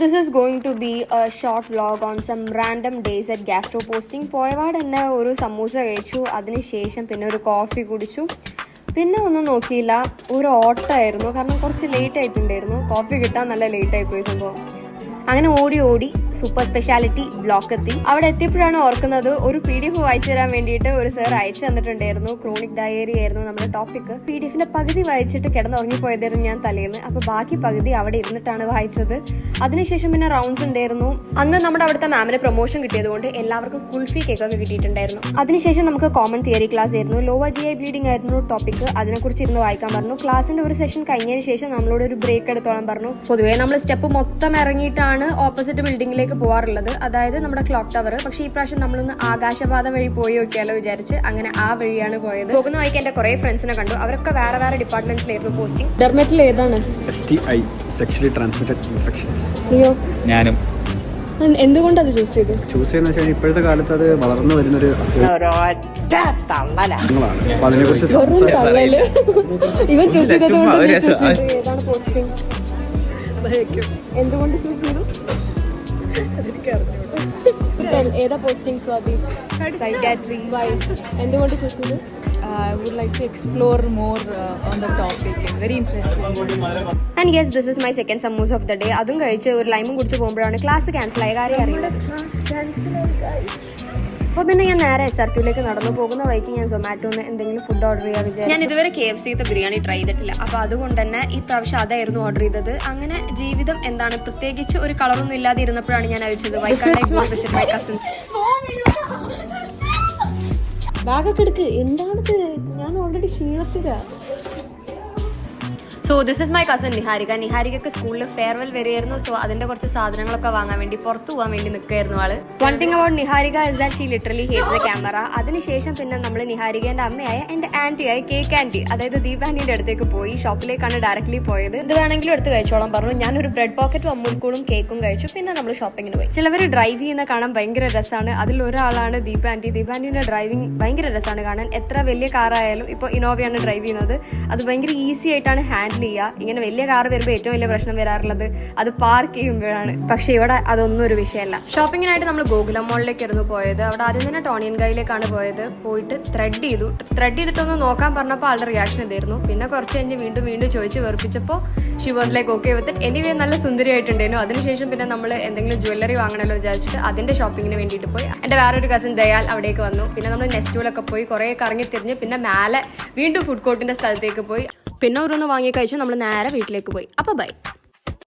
this is going to be a short vlog on some random days at Gastro Posting. പോയപാട് തന്നെ ഒരു സമൂസ കഴിച്ചു, അതിനുശേഷം പിന്നെ ഒരു കോഫി കുടിച്ചു, പിന്നെ ഒന്നും നോക്കിയില്ല. ഒരു ഓട്ടമായിരുന്നു, കാരണം കുറച്ച് ലേറ്റ് ആയിട്ടുണ്ടായിരുന്നു. കോഫി കിട്ടാൻ നല്ല ലേറ്റ് ആയിപ്പോയി സംഭവം. അങ്ങനെ ഓടി ഓടി സൂപ്പർ സ്പെഷ്യാലിറ്റി ബ്ലോക്ക് എത്തി. അവിടെ എത്തിയപ്പോഴാണ് ഓർക്കുന്നത്, ഒരു PDF വായിച്ചു തരാൻ വേണ്ടിയിട്ട് ഒരു സർ അയച്ചു തന്നിട്ടുണ്ടായിരുന്നു. ക്രോണിക് ഡയറി ആയിരുന്നു നമ്മുടെ ടോപ്പിക്. PDFന്റെ പകുതി വായിച്ചിട്ട് കിടന്നുറങ്ങിപ്പോയതായിരുന്നു ഞാൻ തലേന്ന്. അപ്പോൾ ബാക്കി പകുതി അവിടെ ഇരുന്നിട്ടാണ് വായിച്ചത്. അതിനുശേഷം പിന്നെ റൗണ്ട്സ് ഉണ്ടായിരുന്നു. അന്ന് നമ്മുടെ അവിടുത്തെ മാമിന് പ്രൊമോഷൻ കിട്ടിയതുകൊണ്ട് എല്ലാവർക്കും കുൾഫി കേക്കൊക്കെ കിട്ടിയിട്ടുണ്ടായിരുന്നു. അതിനുശേഷം നമുക്ക് കോമൺ തിയറി ക്ലാസ് ആയിരുന്നു. ലോവർ GI ബ്ലീഡിംഗ് ആയിരുന്നു ടോപ്പിക്. അതിനെക്കുറിച്ച് ഇരുന്ന് വായിക്കാൻ പറഞ്ഞു. ക്ലാസിന്റെ ഒരു സെഷൻ കഴിഞ്ഞതിന് ശേഷം നമ്മളോട് ഒരു ബ്രേക്ക് എടുത്തോളം പറഞ്ഞു. പൊതുവേ നമ്മൾ സ്റ്റെപ്പ് മൊത്തം ഇറങ്ങിയിട്ടാണ് ഓപ്പോസിറ്റ് ബിൽഡിംഗിലേക്ക് പോകാറുള്ളത്, അതായത് നമ്മുടെ ക്ലോക്ക് ടവർ. പക്ഷെ ഈ പ്രാവശ്യം നമ്മളൊന്ന് ആകാശപാത വഴി പോയി നോക്കിയാലോ വിചാരിച്ച് അങ്ങനെ ആ വഴിയാണ് പോയത്. പോകുന്ന വഴിക്ക് എന്റെ കുറെ ഫ്രണ്ട്സിനെ കണ്ടു. അവരൊക്കെ വേറെ വേറെ ഡിപ്പാർട്ട്മെന്റ്സിലായിരുന്നു പോസ്റ്റിംഗ്. ഡെർമറ്റിൽ ഏതാണ്? STI, sexually transmitted infections. അയ്യോ, ഞാനും. എന്തുകൊണ്ട് അത് ചൂസ് ചെയ്തു? ചെയ്യുന്ന വെച്ചാൽ ഇപ്പോഴത്തെ കാലത്ത് അത് വളർന്നു വരുന്നൊരു അസുഖങ്ങളാണ്. അപ്പൊ അതിനെക്കുറിച്ച് ഇവൻ ചൂസ് ചെയ്തത് ഏതാണ് പോസ്റ്റിംഗ്? എന്തുകൊണ്ട് ചൂസ് ചെയ്തു? ഏതാ പോസ്റ്റിംഗ് സ്വാതി? Psychiatry. Why? എന്തുകൊണ്ട് ചൂസ് ചെയ്തു? I would like to explore more on the topic. It's very interesting. And yes, this is my second samosa of the day. അതും കഴിച്ച് ഒരു ലൈമും കുടിച്ച് പോകുമ്പോഴാണ് ക്ലാസ് ക്യാൻസൽ ആയ കാര്യം അറിയുന്നത്. അപ്പോൾ പിന്നെ ഞാൻ നേരെ SRQലേക്ക് നടന്നു. പോകുന്ന വഴിക്ക് ഞാൻ സൊമാറ്റോന്ന് എന്തെങ്കിലും ഫുഡ് ഓർഡർ ചെയ്യാൻ വിചാരിച്ചു. ഞാൻ ഇതുവരെ KFCത്തെ ബിരിയാണി ട്രൈ ചെയ്തിട്ടില്ല, അപ്പോൾ അതുകൊണ്ട് തന്നെ ഈ പ്രാവശ്യം അതായിരുന്നു ഓർഡർ ചെയ്തത്. അങ്ങനെ ജീവിതം എന്താണ്, പ്രത്യേകിച്ച് ഒരു കളറൊന്നും ഇല്ലാതെ ഇരുന്നപ്പോഴാണ് ഞാൻ അയച്ചത് വിസിറ്റ് മൈ കസിൻസ്. ബാഗൊക്കെ എടുക്ക്. എന്താണിത്? ഞാൻ ഓൾറെഡി ക്ഷീണത്തിലാ. So this is my cousin Niharika. നിഹാരികക്ക് സ്കൂളിൽ ഫെയർവെൽ വരികയായിരുന്നു. സോ അതിന്റെ കുറച്ച് സാധനങ്ങളൊക്കെ വാങ്ങാൻ വേണ്ടി പുറത്തു പോകാൻ വേണ്ടി നിൽക്കുകയായിരുന്നു ആള്. One thing about Niharika is that she literally hates the camera. അതിനുശേഷം പിന്നെ നമ്മൾ നിഹാരികന്റെ അമ്മയായ എന്റെ ആന്റിയായ കേക്ക് ആന്റി, അതായത് ദീപ ആന്റിന്റെ അടുത്തേക്ക് പോയി. ഷോപ്പിലേക്കാണ് ഡയറക്ട്ലി പോയത്. ഇത് വേണമെങ്കിലും എടുത്ത് കഴിച്ചോളാം പറഞ്ഞു. ഞാനൊരു ബ്രെഡ് പോക്കറ്റും അമൂൽക്കൂളും കേക്കും കഴിച്ചു. പിന്നെ നമ്മൾ ഷോപ്പിങ്ങിന് പോയി. ചിലവർ ഡ്രൈവ് ചെയ്യുന്ന കാണാൻ ഭയങ്കര രസമാണ്. അതിലൊരാളാണ് ദീപ ആന്റി. ദീപ ആന്റിന്റെ ഡ്രൈവിംഗ് ഭയങ്കര രസമാണ് കാണാൻ. എത്ര വലിയ കാറായാലും, ഇപ്പോൾ ഇന്നോവയാണ് ഡ്രൈവ് ചെയ്യുന്നത്, അത് ഭയങ്കര ഈസി ആയിട്ടാണ് ഹാൻഡിൽ ചെയ്യുക. ഇങ്ങനെ വലിയ കാർ വരുമ്പോൾ ഏറ്റവും വലിയ പ്രശ്നം വരാറുള്ളത് അത് പാർക്ക് ചെയ്യുമ്പോഴാണ്. പക്ഷെ ഇവിടെ അതൊന്നും ഒരു വിഷയമല്ല. ഷോപ്പിങ്ങിനായിട്ട് നമ്മൾ ഗോകുലം മോളിലേക്കായിരുന്നു പോയത്. അവിടെ ആദ്യം തന്നെ ടോണിയൻ ഗൈയിലേക്കാണ് പോയത്. പോയിട്ട് ത്രെഡ് ചെയ്തിട്ടൊന്ന് നോക്കാൻ പറഞ്ഞപ്പോൾ ആളുടെ റിയാക്ഷൻ ഇതായിരുന്നു. പിന്നെ കുറച്ച് കഴിഞ്ഞ് വീണ്ടും ചോദിച്ച് വെറുപ്പിച്ചപ്പോൾ she was like okay with it. Anyway നല്ല സുന്ദരിയായിട്ടുണ്ടായിരുന്നു. അതിനുശേഷം പിന്നെ നമ്മൾ എന്തെങ്കിലും ജ്വല്ലറി വാങ്ങണമല്ലോ വിചാരിച്ചിട്ട് അതിന്റെ ഷോപ്പിങ്ങിന് വേണ്ടിയിട്ട് പോയി. എൻ്റെ വേറൊരു കസിൻ ദയാൽ അവിടേക്ക് വന്നു. പിന്നെ നമ്മൾ നെസ്റ്റൂലൊക്കെ പോയി കുറേ കറങ്ങി തിരിഞ്ഞ് പിന്നെ മേലെ വീണ്ടും ഫുഡ് കോർട്ടിന്റെ സ്ഥലത്തേക്ക് പോയി. പിന്നെ ഓരോന്ന് വാങ്ങി കഴിച്ച് നമ്മൾ നേരെ വീട്ടിലേക്ക് പോയി. അപ്പോൾ ബൈ.